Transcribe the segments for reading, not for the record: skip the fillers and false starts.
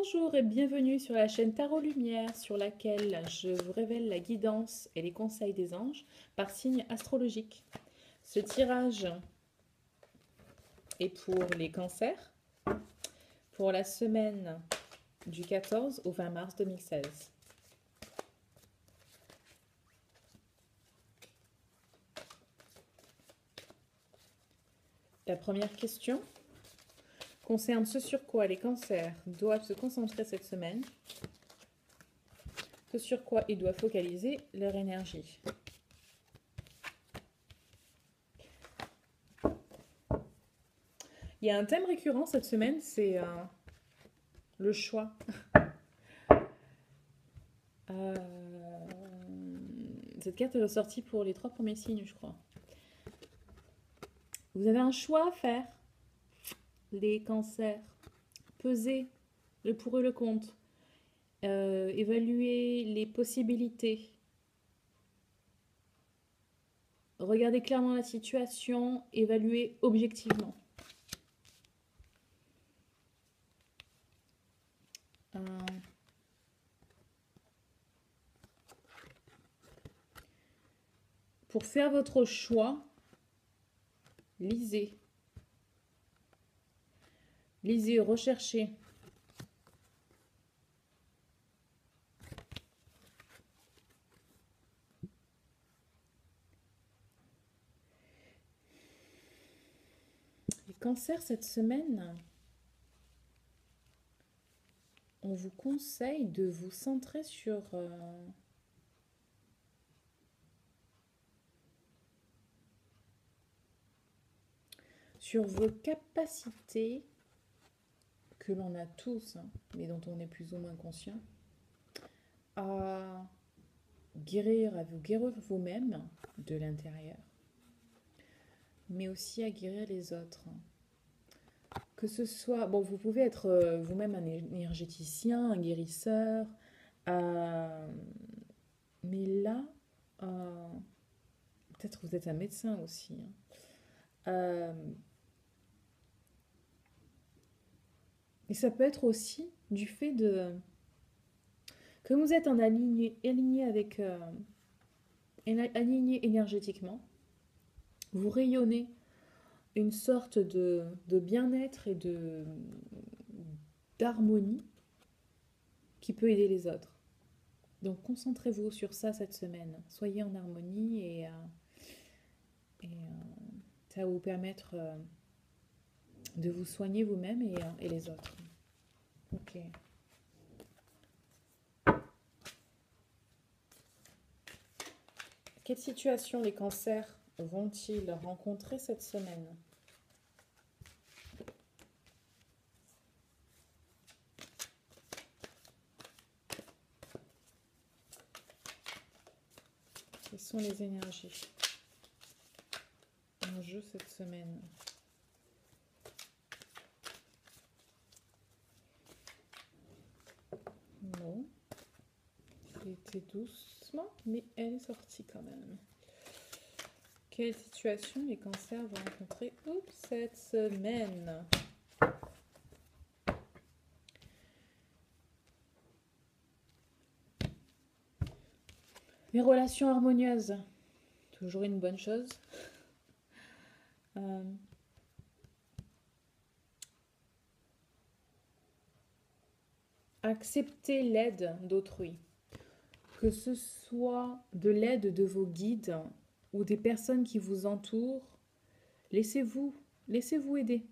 Bonjour et bienvenue sur la chaîne Tarot Lumière sur laquelle je vous révèle la guidance et les conseils des anges par signe astrologique. Ce tirage est pour les cancers pour la semaine du 14 au 20 mars 2016. La première question concerne ce sur quoi les cancers doivent se concentrer cette semaine, ce sur quoi ils doivent focaliser leur énergie. Il y a un thème récurrent cette semaine, c'est le choix. Cette carte est ressortie pour les 3 premiers signes, je crois. Vous avez un choix à faire, les cancers. Pesez le pour et le contre. Évaluez les possibilités. Regardez clairement la situation, évaluez objectivement. Pour faire votre choix, lisez. Lisez, recherchez. Les cancers cette semaine, on vous conseille de vous centrer sur vos capacités que l'on a tous, hein, mais dont on est plus ou moins conscient, à vous guérir vous-même de l'intérieur, mais aussi à guérir les autres. Que ce soit, bon, vous pouvez être vous-même un énergéticien, un guérisseur, mais là, peut-être vous êtes un médecin aussi, hein. Et ça peut être aussi du fait que vous êtes aligné avec aligné énergétiquement, vous rayonnez une sorte de bien-être et d'harmonie qui peut aider les autres. Donc concentrez-vous sur ça cette semaine. Soyez en harmonie et ça va vous permettre de vous soigner vous-même et les autres. Ok. Quelle situation les cancers vont-ils rencontrer cette semaine? Quelles sont les énergies en jeu cette semaine? Non. C'était doucement, mais elle est sortie quand même. Quelle situation les cancers vont rencontrer cette semaine? Les relations harmonieuses, toujours une bonne chose. Accepter l'aide d'autrui, que ce soit de l'aide de vos guides ou des personnes qui vous entourent, laissez-vous aider.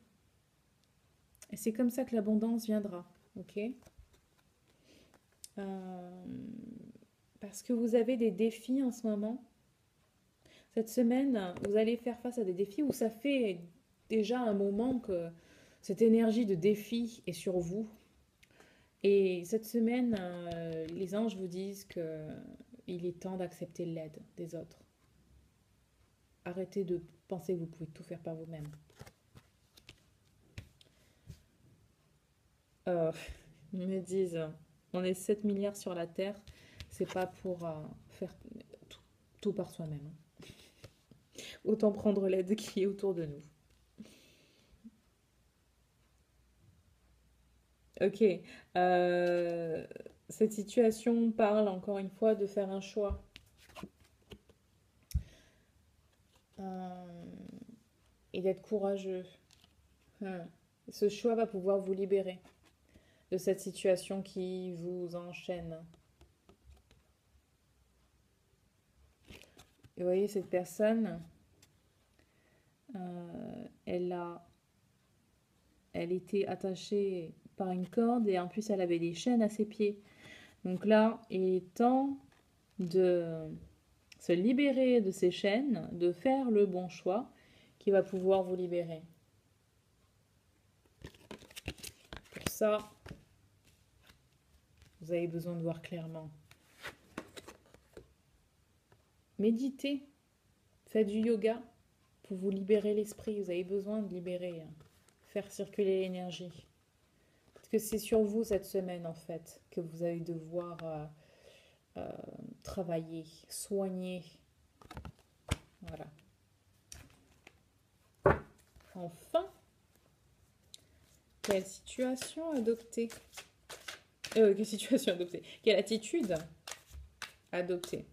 Et c'est comme ça que l'abondance viendra, ok? Parce que vous avez des défis en ce moment. Cette semaine, vous allez faire face à des défis où ça fait déjà un moment que cette énergie de défi est sur vous. Et cette semaine, les anges vous disent qu'il est temps d'accepter l'aide des autres. Arrêtez de penser que vous pouvez tout faire par vous-même. Ils me disent, on est 7 milliards sur la Terre, c'est pas pour faire tout par soi-même. Autant prendre l'aide qui est autour de nous. Ok. Euh, cette situation parle encore une fois de faire un choix. Euh, et d'être courageux. Hmm. Ce choix va pouvoir vous libérer de cette situation qui vous enchaîne. Et vous voyez, cette personne, elle elle était attachée par une corde et en plus elle avait des chaînes à ses pieds. Donc là, il est temps de se libérer de ces chaînes, de faire le bon choix qui va pouvoir vous libérer. Pour ça, vous avez besoin de voir clairement. Méditez, faites du yoga pour vous libérer l'esprit. Vous avez besoin de libérer, faire circuler l'énergie. Parce que c'est sur vous cette semaine en fait que vous allez devoir euh, travailler, soigner. Voilà. Enfin, quelle situation adopter? Quelle situation adopter? Quelle attitude adopter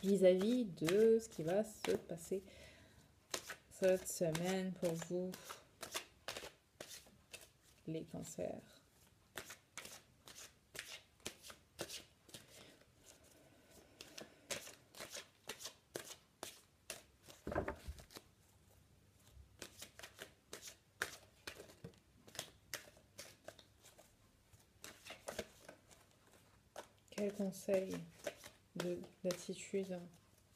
vis-à-vis de ce qui va se passer cette semaine pour vous, les cancers? Quel conseil d'attitude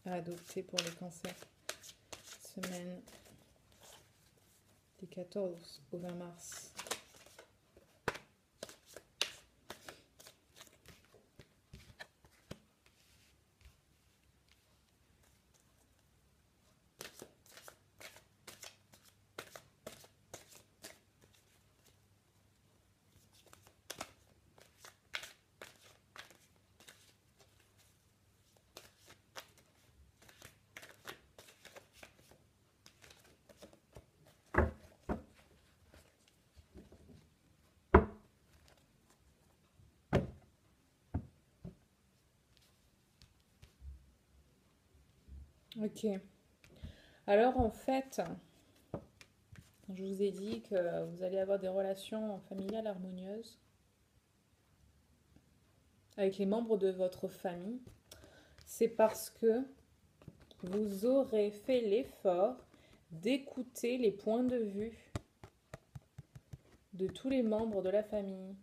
à adopter pour les cancers semaine du 14 au 20 mars? Ok. Alors en fait, je vous ai dit que vous allez avoir des relations familiales harmonieuses avec les membres de votre famille. C'est parce que vous aurez fait l'effort d'écouter les points de vue de tous les membres de la famille.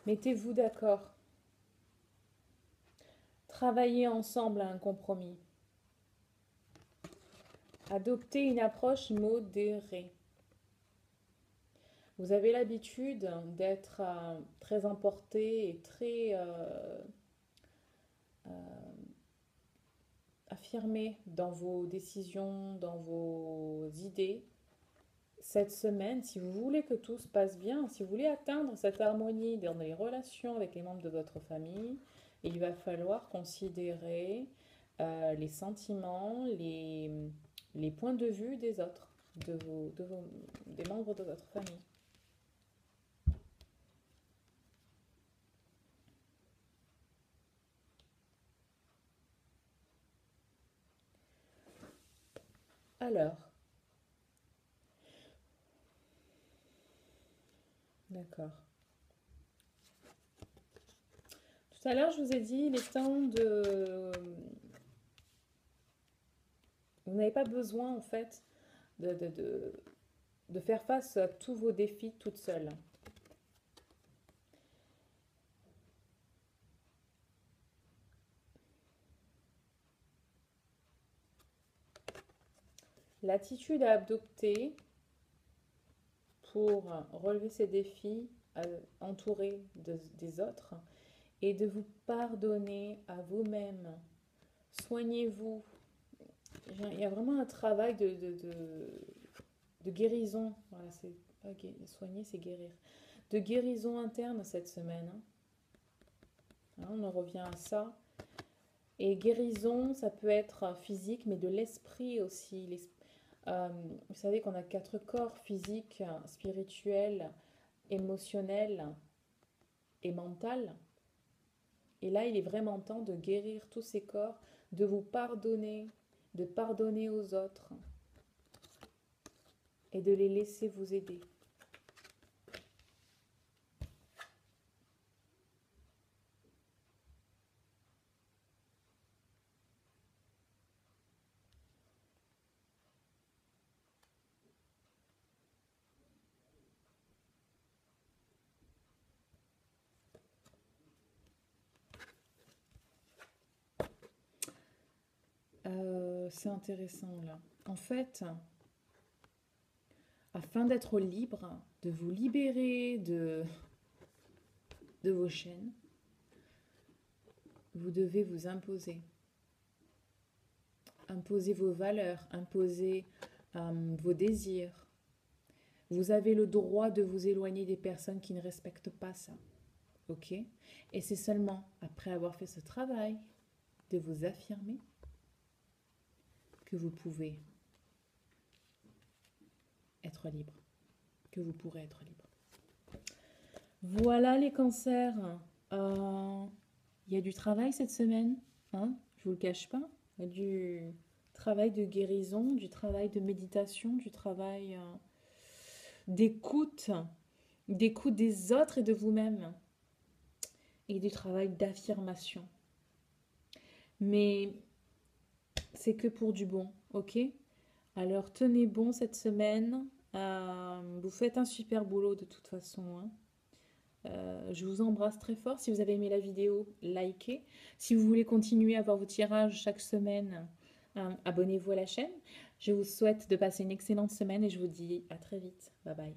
Mettez-vous d'accord. Travaillez ensemble à un compromis. Adoptez une approche modérée. Vous avez l'habitude d'être très emporté et très affirmé dans vos décisions, dans vos idées. Cette semaine, si vous voulez que tout se passe bien, si vous voulez atteindre cette harmonie dans les relations avec les membres de votre famille, il va falloir considérer les sentiments, les points de vue des autres, des membres de votre famille. Alors, d'accord. Tout à l'heure, je vous ai dit, il est temps de... Vous n'avez pas besoin, en fait, de faire face à tous vos défis toute seule. L'attitude à adopter pour relever ces défis entourés des autres et de vous pardonner à vous-même. Soignez-vous. Il y a vraiment un travail de guérison. Voilà, c'est pas soigner, c'est guérir. De guérison interne cette semaine. Hein. On en revient à ça. Et guérison, ça peut être physique, mais de l'esprit aussi. Vous savez qu'on a 4 corps: physique, spirituel, émotionnel et mental. Et là, il est vraiment temps de guérir tous ces corps, de vous pardonner, de pardonner aux autres et de les laisser vous aider. C'est intéressant là. En fait, afin d'être libre, de vous libérer de vos chaînes, vous devez vous imposer. Imposer vos valeurs, imposer vos désirs. Vous avez le droit de vous éloigner des personnes qui ne respectent pas ça. Ok? Et c'est seulement après avoir fait ce travail de vous affirmer que vous pouvez être libre, que vous pourrez être libre. Voilà les cancers. Il y a du travail cette semaine, hein, je vous le cache pas. Il y a du travail de guérison, du travail de méditation, du travail d'écoute des autres et de vous-même, et du travail d'affirmation. Mais c'est que pour du bon, ok? Alors tenez bon cette semaine. Vous faites un super boulot de toute façon, hein. Je vous embrasse très fort. Si vous avez aimé la vidéo, likez. Si vous voulez continuer à voir vos tirages chaque semaine, abonnez-vous à la chaîne. Je vous souhaite de passer une excellente semaine et je vous dis à très vite. Bye bye.